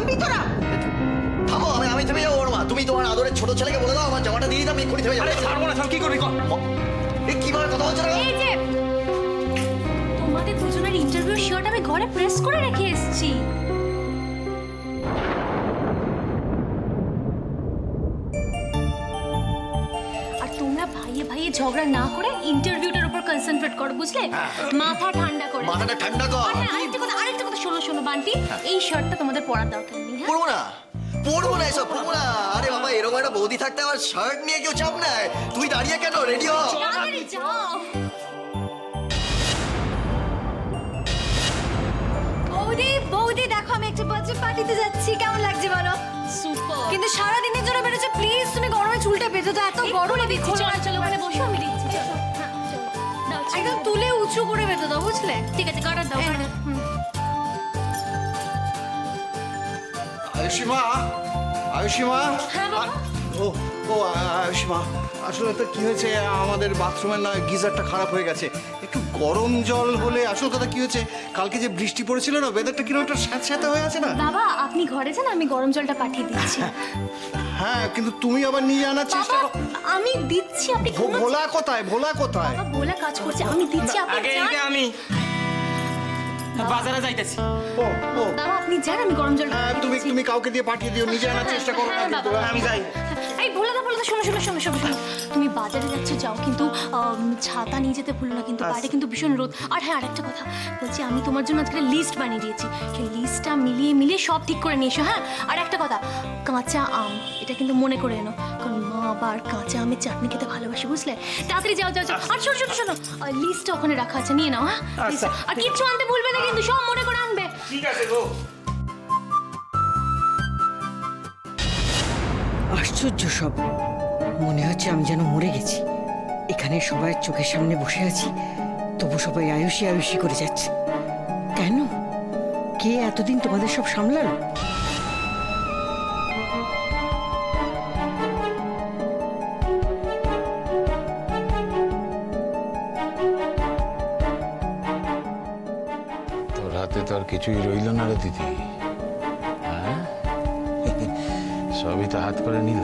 থামবি তোরা? থামো, আমি থেমে যাবো ওর মা। তুমি তোমার আদরের ছোট ছেলেকে বলে দাও আমার জামাটা দিয়ে দিতে, আমি এক্ষুনি থেমে যাবো। আরে ছাড়বো না, সব কি করবি কর। এই কিভাবে কথা বলছো না? এই যে তোমাদের দুজনের ইন্টারভিউ শিওর আমি ঘরে প্রেস করে রেখে এসেছি। আর তোমরা ভাইয়ে ভাইয়ে ঝগড়া না করে ইন্টারভিউটার উপর কনসেন্ট্রেট করো, বুঝলে? মাথা ঠান্ডা করে। মাথাটা ঠান্ডা কর। আর হ্যাঁ, আরেকটা কথা শোনো বান্টি, এই শার্টটা তোমাদের পরার দরকার নেই। হ্যাঁ, পড়বো না, পড়বো না এসব, পড়বো না। আরে বাবা, এরকম একটা বৌদি থাকতে আমার শার্ট নিয়ে কেউ চাপ নেয়? তুই দাঁড়িয়ে কেন? রেডি হ। তাড়াতাড়ি যাও। বৌদি দেখো, আমি একটা বার্থডে পার্টিতে যাচ্ছি, কেমন লাগছে বলো? সুপার। কিন্তু সারা দিনের জন্য বেরোচ্ছে, প্লিজ তুমি গরমে চুলটা বেঁধে দাও, এত গরম দিচ্ছি, চলো ওখানে বসো, আমি দিচ্ছি। চলো, হ্যাঁ, চলো। দাও, চলো। একদম তুলে উঁচু করে বেঁধে দাও, বুঝলে? ঠিক আছে, কাটার দাও, কাটার। আয়ুষিমা, আয়ুষিমা। হ্যাঁ, বাবা? ও ও আয়ুষিমা, আসলে তো কি হয়েছে, আমাদের বাথরুমের না গিজারটা খারাপ হয়ে গেছে। একটু গরম জল হলে, আসল কথা কি হয়েছে, কালকে যে বৃষ্টি পড়েছিল না, ওয়েদারটা কিরকম একটা স্যাঁতস্যাঁতে হয়ে আছে না। বাবা, আপনি ঘরে যান, আমি গরম জলটা পাঠিয়ে দিচ্ছি। হ্যাঁ, কিন্তু তুমি আবার নিয়ে আনার চেষ্টা বাবা, আমি দিচ্ছি, আপনি কোনো ভোলা কোথায়, ভোলা কোথায়? বাবা বলে কাজ করছে, আমি দিচ্ছি, আপনি আগে যান। এইটা আমি বাজারে যাইতেছি। ও ও বাবা, আপনি যান, আমি গরম জলটা হ্যাঁ, পাঠিয়ে তুমি দিচ্ছি। তুমি কাউকে দিয়ে পাঠিয়ে দিও, নিজে আনার চেষ্টা করো না হ্যাঁ, কিন্তু। বাবা। আমি যাই। এই বলে দাও, শোনো। তুমি বাজারে যাচ্ছ যাও, কিন্তু ছাতা নিয়ে যেতে ভুলো না, কিন্তু বাইরে কিন্তু ভীষণ রোদ। আর হ্যাঁ, আরেকটা কথা বলছি, আমি তোমার জন্য আজকে লিস্ট বানিয়ে দিয়েছি, সেই লিস্টটা মিলিয়ে সব ঠিক করে নিয়ে এসো। হ্যাঁ, আর একটা কথা, কাঁচা আম এটা কিন্তু মনে করে এনো, কারণ মা আবার কাঁচা আমের চাটনি খেতে ভালোবাসে, বুঝলে? তাড়াতাড়ি যাও। আর শোনো, লিস্টটা ওখানে রাখা আছে, নিয়ে নাও। হ্যাঁ, আচ্ছা। আর কিচ্ছু আনতে ভুলবে না কিন্তু, সব মনে করে আনবে। ঠিক আছে গো। আশ্চর্য সব, মনে হচ্ছে আমি যেন মরে গেছি। এখানে সবাই চোখের সামনে বসে আছি, তবু সবাই আয়ুষী করে যাচ্ছে কেন? কে এতদিন তোমাদের সব সামলালো? তোর হাতে তো আর কিছুই রইল না রে দিদি। হ্যাঁ, সবই তো হাত করে নিল।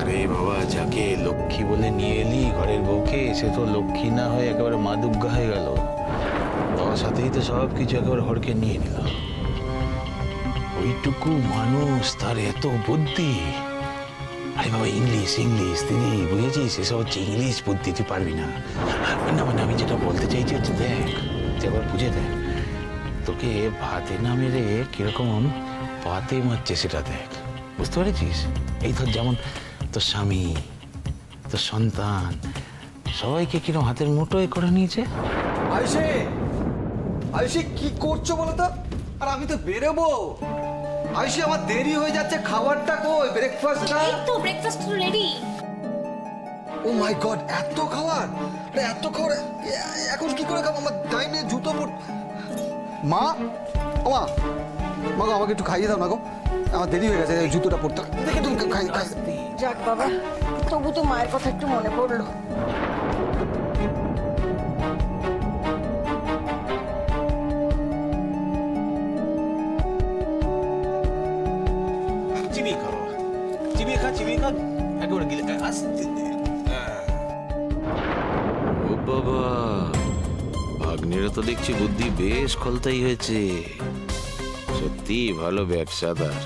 আরে বাবা, যাকে লক্ষ্মী বলে নিয়ে এলি ঘরের বউকে, সে তো লক্ষ্মী না হয়ে একেবারে মা দুর্গা হয়ে গেল। তোর সাথেই তো সব কিছু একেবারে হড়কে নিয়ে নিল। ওইটুকু মানুষ, তার এত বুদ্ধি। আরে বাবা, ইংলিশ তিনি বুঝেছিস, এসব হচ্ছে ইংলিশ বুদ্ধি, তুই পারবি না। না মানে আমি যেটা বলতে চাইছি হচ্ছে, দেখ তুই একবার বুঝে দেখ, তোকে ভাতে না মেরে কিরকম পাতে মারছে সেটা দেখ, বুঝতে পেরেছিস? এই ধর যেমন তোর স্বামী, তোর সন্তান, সবাইকে কিরকম হাতের মুঠোয় করে নিয়েছে। আয়ুষী কি করছো বলো তো? আর আমি তো বেরোবো। আয়ুষী, আমার দেরি হয়ে যাচ্ছে, খাবারটা কই, ব্রেকফাস্টটা? এই তো ব্রেকফাস্ট রেডি। ও মাই গড, এত খাবার! এখন কি করে খাবো? আমার ডাইনে জুতো পর। মা, ও মা, মা গো, আমাকে একটু খাইয়ে দাও না গো, আমার দেরি হয়ে গেছে, জুতোটা পরতে দেখে তুমি খাই। যাক বাবা, তবু তো মায়ের কথা একটু মনে পড়লো। চিবিয়ে খা বাবা, চিবিয়ে খা একেবারে গিলে আস্তে। ও বাবা, ভাগ্নেরও তো দেখছি বুদ্ধি বেশ খলতাই হয়েছে। সত্যি ভালো ব্যবসাদার,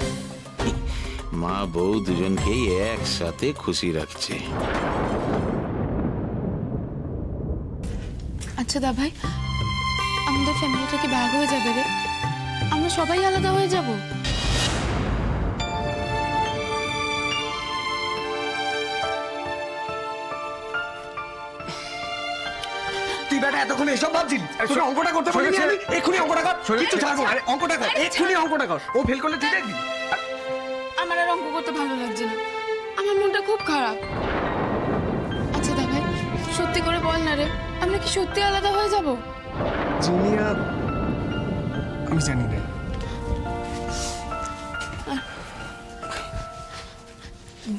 মা বউ দুজনকেই একসাথে খুশি রাখছে। আচ্ছা দা ভাই, আমাদের ফ্যামিলিটা কি ভাগ হয়ে যাবে রে? আমরা সবাই আলাদা হয়ে যাব? তুই বেটা এতক্ষণ এসব ভাবছিস? তোকে অঙ্কটা করতে পারিনি আমি? এক্ষুনি অঙ্কটা কর। কিচ্ছু ছাড়বো না। অঙ্কটা কর, এক্ষুনি অঙ্কটা কর। ও ফেল করলে তুই দেখবি। আমার আর অঙ্ক করতে ভালো লাগছে না, আমার মনটা খুব খারাপ। আচ্ছা দা ভাই, সত্যি করে বল না রে, আমরা কি সত্যি আলাদা হয়ে যাব? জিনিয়া, আমি জানি না।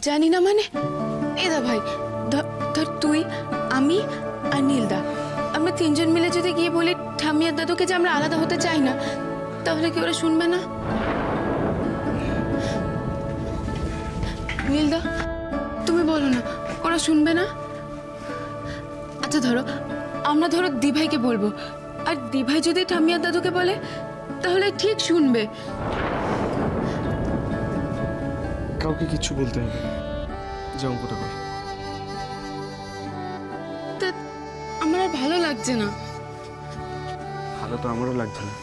জানি না মানে? এ দা ভাই, ধর তুই, আমি আর নীলদা, আমরা তিনজন মিলে যদি গিয়ে বলি ঠাম্মি আর দাদুকে যে আমরা আলাদা হতে চাই না, তাহলে কি ওরা শুনবে না? নীলদা, তুমি বলো না, ওরা শুনবে না? আচ্ছা ধরো, আমরা ধরো দিভাইকে বলবো, আর দিভাই যদি ঠাম্মি আর দাদুকে বলে তাহলে ঠিক শুনবে। কাউকে কিচ্ছু বলতে হবে না। যে অঙ্কটা কর। তা আমার আর ভালো লাগছে না। ভালো তো আমারও লাগছে না।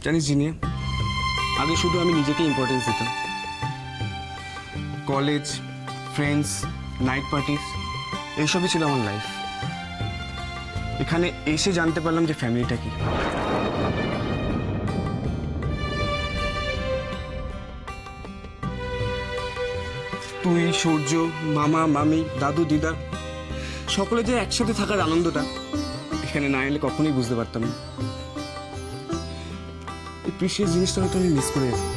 জানিস জিনিয়া, আগে শুধু আমি নিজেকে ইম্পর্টেন্স দিতাম। কলেজ, ফ্রেন্ডস, নাইট পার্টিস এইসবই ছিল আমার লাইফ। এখানে এসে জানতে পারলাম যে ফ্যামিলিটা কি। তুই, সূর্য, মামা, মামি, দাদু, দিদা সকলে যে একসাথে থাকার আনন্দটা এখানে না এলে কখনোই বুঝতে পারতাম না। এই প্রিশিয়াস জিনিসটা হয়তো আমি মিস করে যাচ্ছি।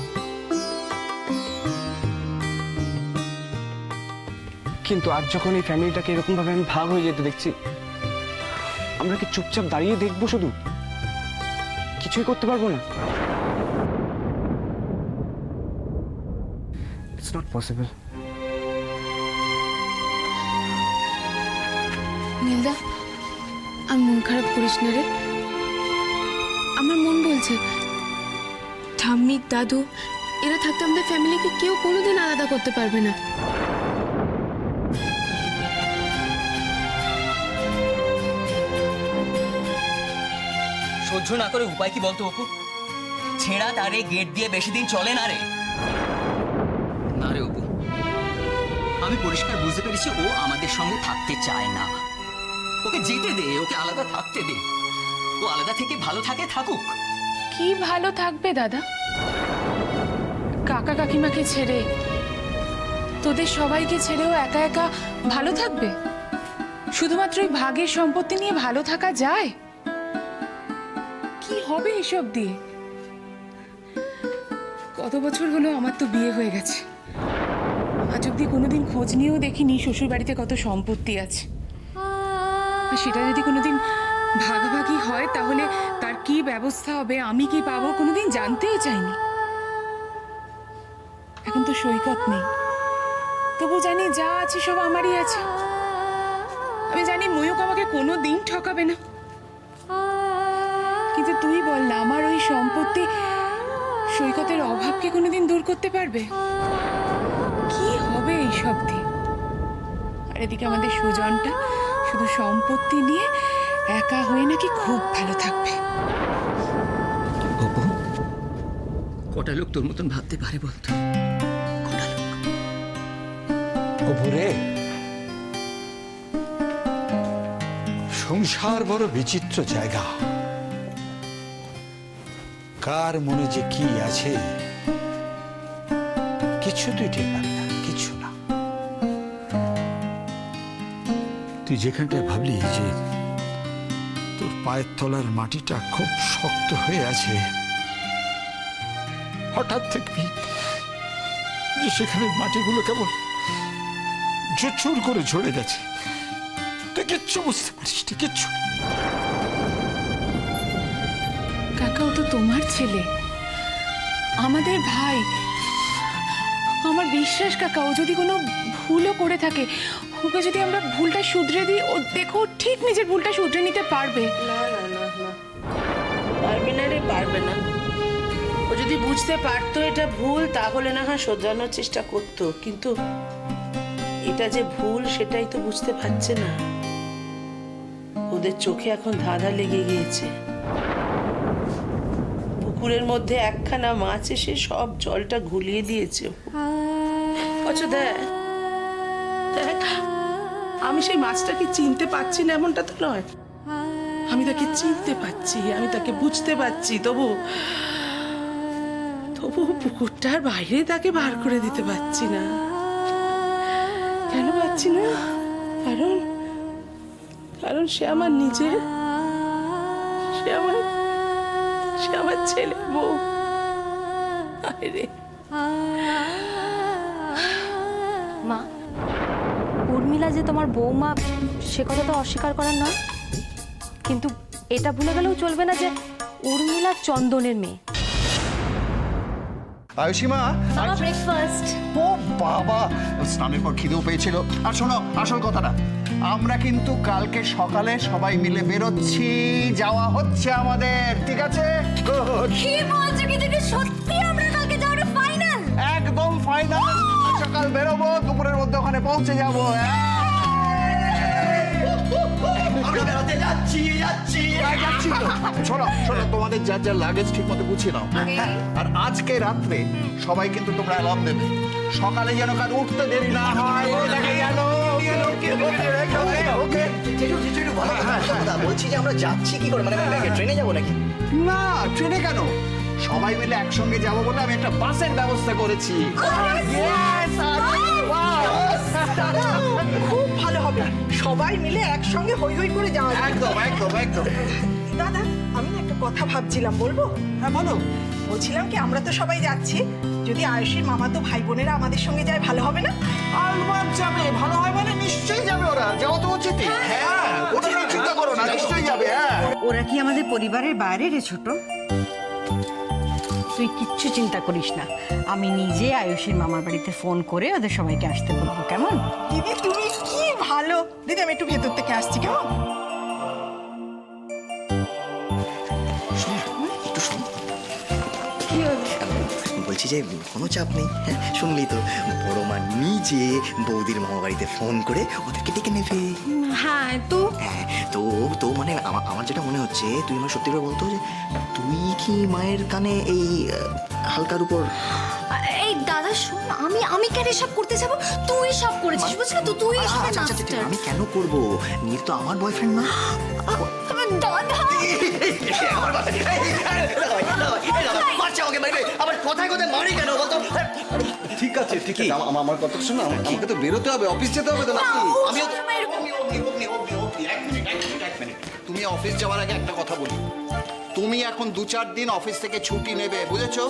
কিন্তু আজ যখন এই ফ্যামিলিটাকে এরকম ভাবে আমি ভাগ হয়ে যেতে দেখছি, আমরা কি চুপচাপ দাঁড়িয়ে দেখবো শুধু? কিছুই করতে পারবো না? It's not possible. নীলদা, আমি মন খারাপ করিস না রে। আমার মন বলছে ঠাম্মি, দাদু এরা থাকতে আমাদের ফ্যামিলিকে কেউ কোনোদিন আলাদা করতে পারবে না। সহ্য না করে উপায় কি বলতো অপু? ছেঁড়া তারে গেট দিয়ে বেশি দিন চলে না রে। না রে অপু, আমি পরিষ্কার বুঝতে পেরেছি ও আমাদের সঙ্গে থাকতে চায় না। ওকে যেতে দে, ওকে আলাদা থাকতে দে। ও আলাদা থেকে ভালো থাকে, থাকুক। কি ভালো থাকবে দাদা? কাকা কাকিমাকে ছেড়ে, তোদের সবাইকে ছেড়েও একা একা ভালো থাকবে? শুধুমাত্র ওই ভাগের সম্পত্তি নিয়ে ভালো থাকা যায়? কি হবে এসব দিয়ে? কত বছর হলো আমার তো বিয়ে হয়ে গেছে, আজ অব্দি কোনোদিন খোঁজ নিয়েও দেখিনি শ্বশুর বাড়িতে কত সম্পত্তি আছে। আর সেটা যদি কোনোদিন ভাগাভাগি হয় তাহলে তার কি ব্যবস্থা হবে, আমি কি পাবো, কোনোদিন জানতেও চাইনি। এখন তো সৈকত নেই, তবু জানি যা আছে সব আমারই আছে। আমি জানি ময়ূক আমাকে কোনোদিন ঠকাবে না। কিন্তু তুই বল না, আমার ওই সম্পত্তি সৈকতের অভাবকে কোনোদিন দূর করতে পারবে? কি হবে এইসব দিয়ে? আর এদিকে আমাদের সুজনটা শুধু সম্পত্তি নিয়ে একা হয়ে নাকি খুব ভালো থাকবে। অপু, কটা লোক তোর মতন ভাবতে পারে বলতো? কটা লোক? অপু রে, সংসার বড় বিচিত্র জায়গা। কার মনে যে কি আছে কিছু তুই টের পাবি না, কিছু না। তুই যেখানটায় ভাবলি যে তোর পায়ের তলার মাটিটা খুব শক্ত হয়ে আছে, হঠাৎ দেখবি যে সেখানে মাটিগুলো কেমন ঝুরঝুর করে ঝরে গেছে। তুই কিচ্ছু বুঝতে পারিস না, কিচ্ছু। কাকা, ও তো তোমার ছেলে, আমাদের ভাই। আমার বিশ্বাস কাকা, ও যদি কোনো ভুলও করে থাকে, ওকে যদি আমরা ভুলটা শুধরে দিই, ও দেখো ঠিক নিজের ভুলটা শুধরে নিতে পারবে। না না না না, পারবে না রে, পারবে না। ও যদি বুঝতে পারতো এটা ভুল তাহলে না হয় শোধরানোর চেষ্টা করতো, কিন্তু এটা যে ভুল সেটাই তো বুঝতে পারছে না। ওদের চোখে এখন ধাঁধা লেগে গিয়েছে। পুকুরের মধ্যে একখানা মাছ এসে সব জলটা ঘুলিয়ে দিয়েছে। আচ্ছা দেখ দেখ, আমি সেই মাছটাকে চিনতে পারছি না এমনটা তো নয়, আমি তাকে চিনতে পারছি, আমি তাকে বুঝতে পারছি, তবু তবু পুকুরটার বাইরে তাকে বার করে দিতে পারছি না। কেন পারছি না? কারণ কারণ সে আমার নিজের, সে আমার ছেলে বউ। আরে মা, উর্মিলা যে তোমার বৌমা সে কথা তো অস্বীকার করার নয়। কিন্তু এটা ভুলে গেলেও চলবে না যে উর্মিলা চন্দনের মেয়ে। আয়ুষিমা, আমার ব্রেকফাস্ট। ও বাবা, স্নানের পর খিদেও পেয়েছিল। আর শোনো, আসল কথাটা, আমরা কিন্তু কালকে সকালে সবাই মিলে বেরোচ্ছি, যাওয়া হচ্ছে আমাদের, ঠিক আছে? Good. কি বলছো, কিন্তু কি সত্যি আমরা কালকে যাওয়ার ফাইনাল? একদম ফাইনাল। সকাল বেরোবো, দুপুরের মধ্যে ওখানে পৌঁছে যাবো। আমরা বেড়াতে যাচ্ছি যাচ্ছি যাচ্ছি তো। শোনো শোনো, তোমাদের যার যার লাগেজ ঠিক মতো গুছিয়ে নাও। আর আজকে রাত্রে সবাই কিন্তু তোমরা অ্যালার্ম দেবে, সকালে যেন কার উঠতে দেরি না হয়। ওকে? বলছি যে আমরা যাচ্ছি কি করে, মানে ট্রেনে যাবো নাকি? না, ট্রেনে কেন, সবাই মিলে একসঙ্গে যাবো বলে আমি একটা বাসের ব্যবস্থা করেছি। খুব ভালো হবে, সবাই মিলে একসঙ্গে হই হই করে যাওয়া যাবে। একদম একদম একদম। দাদা, আমি না একটা কথা ভাবছিলাম, বলবো? হ্যাঁ বলো। বলছিলাম কি, আমরা তো সবাই যাচ্ছি, যদি আয়ুষীর মামাতো ভাই বোনেরা আমাদের সঙ্গে যায় ভালো হবে না? আলবাম যাবে, ভালো হয় মানে নিশ্চয়ই যাবে ওরা, যাওয়া তো উচিত। হ্যাঁ, ওটা নিয়ে চিন্তা করো না, নিশ্চয়ই যাবে। হ্যাঁ, ওরা কি আমাদের পরিবারের বাইরে রে ছোট? তুই কিচ্ছু চিন্তা করিস না, আমি নিজে আয়ুষীর মামার বাড়িতে ফোন করে ওদের সবাইকে আসতে বলবো, কেমন? দিদি তুমি কি ভালো। দিদি আমি একটু ভেতর থেকে আসছি, কেমন? একটু শোন। বলছি যে কোনো চাপ নেই, হ্যাঁ, শুনলি তো, বড় মা নিজে বৌদির মামা বাড়িতে ফোন করে ওদেরকে ডেকে নেবে। হ্যাঁ তো হ্যাঁ, তো তো মানে আমার যেটা মনে হচ্ছে, তুই আমার সত্যি করে বলতো যে তুই কি মায়ের কানে এই হালকার উপর। এই দাদা শোন, আমি কেন এসব করতে যাবো? তুই সব করেছিস, বুঝলি তো, তুই সবে মাস্টার। আমি কেন করবো, নীল তো আমার বয়ফ্রেন্ড না। দাদা আমার কথা মারছে আমাকে, মারবে আবার কথায় কথায় মারি কেন বলতো? ঠিক আছে ঠিক আছে, আমার কথা শোনো, আমাকে তো বেরোতে হবে, অফিস যেতে হবে তো নাকি? আমিও এক মিনিট, তুমি অফিস যাওয়ার আগে একটা কথা বলি, তুমি এখন 2-4 দিন অফিস থেকে ছুটি নেবে, বুঝেছো?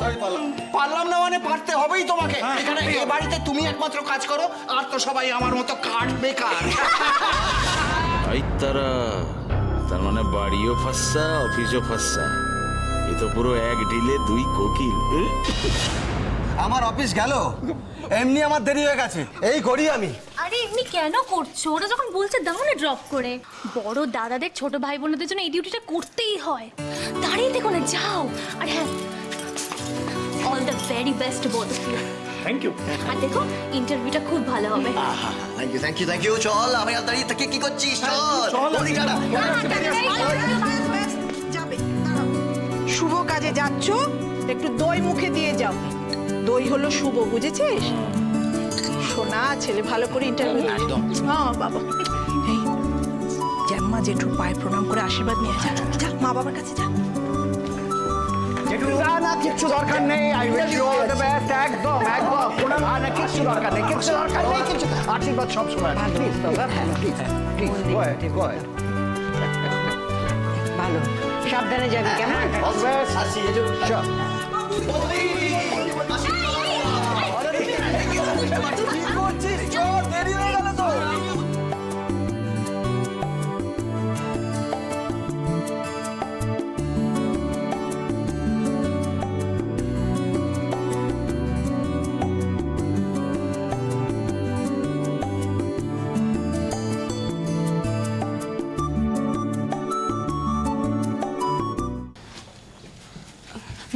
পারলাম না মানে পারতে হবেই তোমাকে। এখানে এ বাড়িতে তুমি একমাত্র কাজ করো, আর তো সবাই আমার মতো কাঠ বেকার। তারা তার মানে বাড়িও ফাঁসা, অফিসও ফাঁসা, এ তো পুরো এক ঢিলে 2 কোকিল। আমার অফিস গেল, এমনি আমার দেরি হয়ে গেছে, এই করি আমি। আরে এমনি কেন করছো? ওরা যখন বলছে দাও না ড্রপ করে। বড় দাদাদের ছোট ভাই বোনদের জন্য এই ডিউটিটা করতেই হয়। দাঁড়িয়ে দেখো না, যাও। আর হ্যাঁ, all the very best both of you. Thank you. আর দেখো, ইন্টারভিউটা খুব ভালো হবে। Thank you thank you thank you. চল, আমি আর দাঁড়িয়ে থেকে কি করছিস? চল বৌদি, টাটা। যাবে, দাঁড়াও। শুভ কাজে যাচ্ছ, একটু দই মুখে দিয়ে যাও। দই হলো শুভ, বুঝেছিস? সোনা ছেলে, ভালো করে ইন্টারভিউ একদম। হ্যাঁ বাবা, এই জ্যাম্মা জেঠুর পায়ে প্রণাম করে আশীর্বাদ নিয়ে যা, যা মা বাবার কাছে যা। না না, কিচ্ছু দরকার নেই। I wish you all the best. একদম একদম, কোনো না, কিচ্ছু দরকার নেই, কিচ্ছু দরকার নেই, কিচ্ছু। আশীর্বাদ সব সময়। প্লিজ বাবা, প্লিজ প্লিজ গো অ্যাহেড। ভালো, সাবধানে যাবি, কেমন? All the best. আসি, এজো। চল।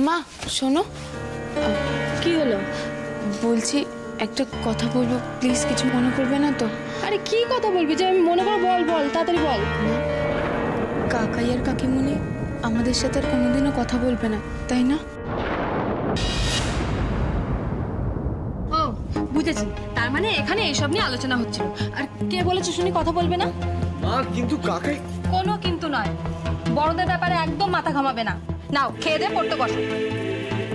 মা শোনো, কি হলো? বলছি একটা কথা বলবো, প্লিজ কিছু মনে করবে না তো? আরে কি কথা বলবি যে আমি মনে করো? বল বল, তাড়াতাড়ি বল। কাকাই আর কাকিমুনি আমাদের সাথে আর কোনোদিনও কথা বলবে না, তাই না? ও বুঝেছি, তার মানে এখানে এইসব নিয়ে আলোচনা হচ্ছিল। আর কে বলেছে শুনি কথা বলবে না? কিন্তু কাকাই। কোনো কিন্তু নয়, বড়দের ব্যাপারে একদম মাথা ঘামাবে না। নাও খেয়ে দে, পড়তে বসো,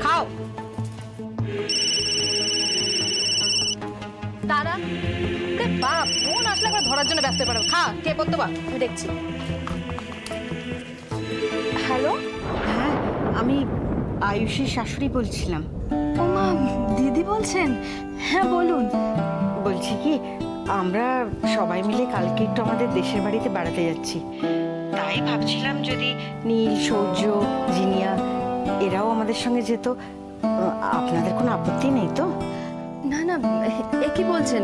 খাও। তারা বাপ বোন আসলে একবার ধরার জন্য ব্যস্ত পারবে। খা, কে পড়তে বা, আমি দেখছি। হ্যালো, হ্যাঁ, আমি আয়ুষীর শাশুড়ি বলছিলাম। ও মা, দিদি বলছেন? হ্যাঁ বলুন। বলছি কি, আমরা সবাই মিলে কালকে একটু আমাদের দেশের বাড়িতে বেড়াতে যাচ্ছি, তাই ভাবছিলাম যদি নীল, সৌর্য, জিনিয়া এরাও আমাদের সঙ্গে যেত। আপনাদের কোনো আপত্তি নেই তো? না না, এ কি বলছেন?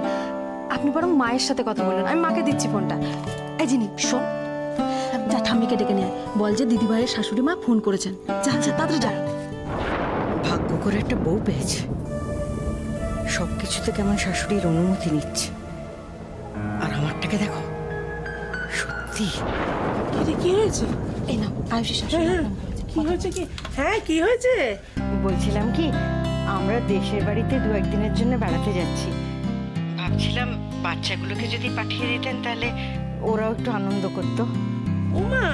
আপনি বরং মায়ের সাথে কথা বলুন, আমি মাকে দিচ্ছি ফোনটা। এই জিনি শোন, যা ঠাম্মিকে ডেকে নিয়ে আয়। বল যে দিদিভাইয়ের শাশুড়ি মা ফোন করেছেন। যা যা তাড়াতাড়ি যা। ভাগ্য করে একটা বউ পেয়েছে, সবকিছুতে কেমন শাশুড়ির অনুমতি নিচ্ছে। আর আমারটাকে দেখো, সত্যি। কি হয়েছে? এই না আয়ুষী শাশুড়ি কি হয়েছে কি? হ্যাঁ, কি হয়েছে? বলছিলাম কি, আমরা দেশের বাড়িতে 2-1 দিনের জন্য বেড়াতে যাচ্ছি। ভাবছিলাম বাচ্চাগুলোকে যদি পাঠিয়ে দিতেন তাহলে ওরাও একটু আনন্দ করতো। ওমা,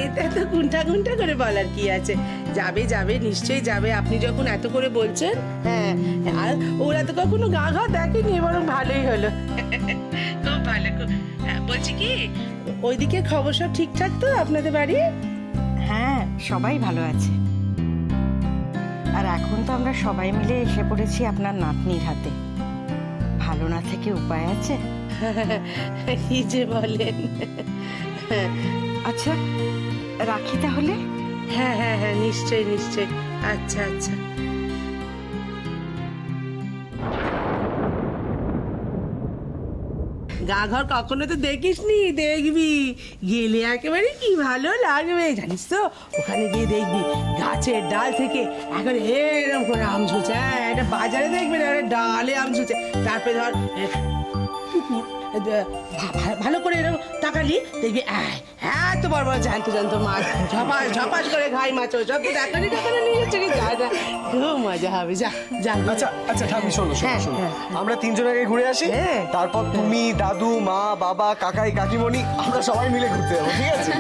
এটা তো গুন্টা গুন্টা করে বলার কি আছে? যাবে যাবে, নিশ্চয়ই যাবে। আপনি যখন এত করে বলছেন। হ্যাঁ, আর ওরা তো কখনো গা ঘা দেখেনি, বরং ভালোই হলো। খুব ভালো। বলছি কি, ওইদিকে খবর সব ঠিকঠাক তো আপনাদের বাড়ি? হ্যাঁ, সবাই ভালো আছে। আর এখন তো আমরা সবাই মিলে এসে পড়েছি আপনার নাতনির হাতে। ভালো না থেকে উপায় আছে? কি যে বলেন। আচ্ছা, রাখি তাহলে। হ্যাঁ হ্যাঁ হ্যাঁ, নিশ্চয়ই নিশ্চয়ই। আচ্ছা আচ্ছা। গা ঘর কখনো তো দেখিসনি, দেখবি গেলে একেবারে কি ভালো লাগবে জানিস তো। ওখানে গিয়ে দেখবি গাছের ডাল থেকে এখন এরকম করে আম ঝুলছে। হ্যাঁ, এটা বাজারে দেখবি না, ডালে আম ঝুলছে। তারপরে ধর পুকুর, ভালো করে এরকম তাকালি দেখবি এত বড় বড় জ্যান্ত জ্যান্ত মাছ, ঝপাস ঝপাস করে ঘাই মাছ। ওসব তো দেখানি দেখানো নিয়ে যাচ্ছে কি, যায় না। খুব মজা হবে। যা যা। আচ্ছা আচ্ছা ঠাম্মি, শোনো শোনো শোনো, আমরা 3 জন আগে ঘুরে আসি, তারপর তুমি, দাদু, মা, বাবা, কাকাই, কাকিমণি আমরা সবাই মিলে ঘুরতে যাবো, ঠিক আছে?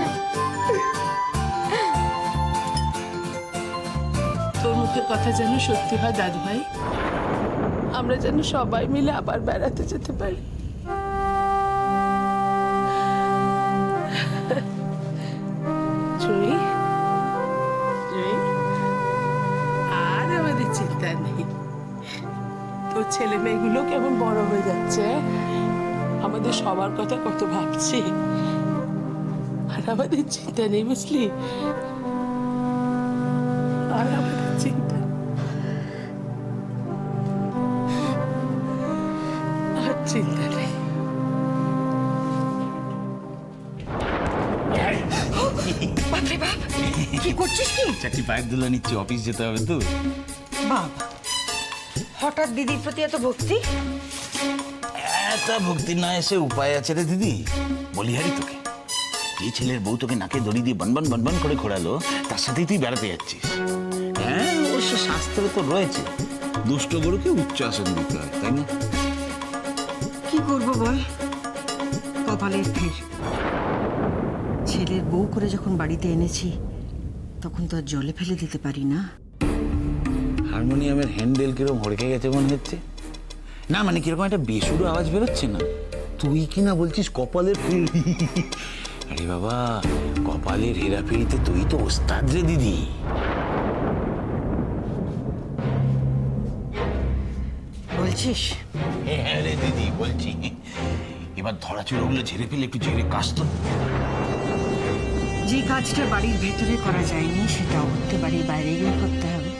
তোর মুখের কথা যেন সত্যি হয় দাদু ভাই, আমরা যেন সবাই মিলে আবার বেড়াতে যেতে পারি। জুই, জুই, আর আমাদের চিন্তা নেই। তোর ছেলে মেয়েগুলো কেমন বড় হয়ে যাচ্ছে, আমাদের সবার কথা কত ভাবছি। আর আমাদের চিন্তা নেই, বুঝলি? আর আমাদের চিন্তা, আর চিন্তা নেই। কি করছিস কি? চারটি পায়ের দুলা নিচ্ছি, অফিস যেতে হবে তো। বাবা, হঠাৎ দিদির প্রতি এত ভক্তি? এত ভক্তি না এসে উপায় আছে রে দিদি। বলি হারি তোকে, যে ছেলের বউ তোকে নাকে দড়ি দিয়ে বনবন বনবন করে ঘোরালো, তার সাথেই তুই বেড়াতে যাচ্ছিস। হ্যাঁ, অবশ্য শাস্ত্রে তো রয়েছে দুষ্ট গরুকে উচ্চ আসন দিতে হয়, তাই না? কি করব বল, কপালের ফের। ছেলের বউ করে যখন বাড়িতে এনেছি তখন তো আর জলে ফেলে দিতে পারি না। হারমোনিয়ামের হ্যান্ডেল কিরকম হড়কে গেছে মনে হচ্ছে না, মানে কিরকম একটা বেসুরো আওয়াজ বেরোচ্ছে না। তুই কি না বলছিস কপালের ফেরি? আরে বাবা, কপালের হেরাফেরিতে তুই তো ওস্তাদ রে দিদি। বলছিস? হ্যাঁ রে দিদি, বলছি। এবার ধরাচুরোগুলো ঝেড়ে ফেলে একটু ঝেড়ে কাজ তো। যে কাজটা বাড়ির ভেতরে করা যায়নি সেটাও করতে বাড়ির বাইরে গিয়ে করতে হবে।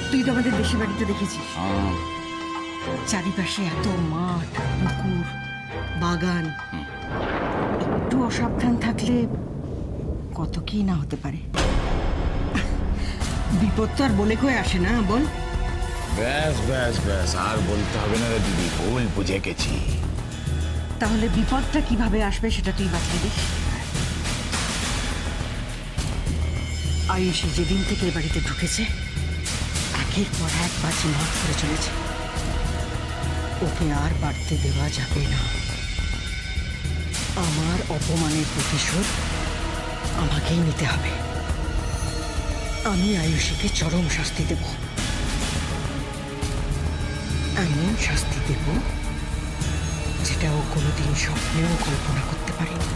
তুই তো আমাদের দেশে বাড়িতে দেখেছিস, চারিপাশে এত মাঠ, পুকুর, বাগান। একটু অসাবধান থাকলে কত কি না হতে পারে। বিপদ তো আর বলে কয়ে আসে না, বল? ব্যাস ব্যাস ব্যাস, আর বলতে হবে না রে দিদি, ভুল বুঝে গেছি। তাহলে বিপদটা কিভাবে আসবে সেটা তুই বাতলে দিস। আয়ুষী যেদিন থেকে এ বাড়িতে ঢুকেছে একের পর এক বাজি মাফ করে চলেছে। ওকে আর বাড়তে দেওয়া যাবে না। আমার অপমানের প্রতিশোধ আমাকেই নিতে হবে। আমি আয়ুষীকে চরম শাস্তি দেব, এমন শাস্তি দেব যেটা ও কোনোদিন স্বপ্নেও কল্পনা করতে পারেনি।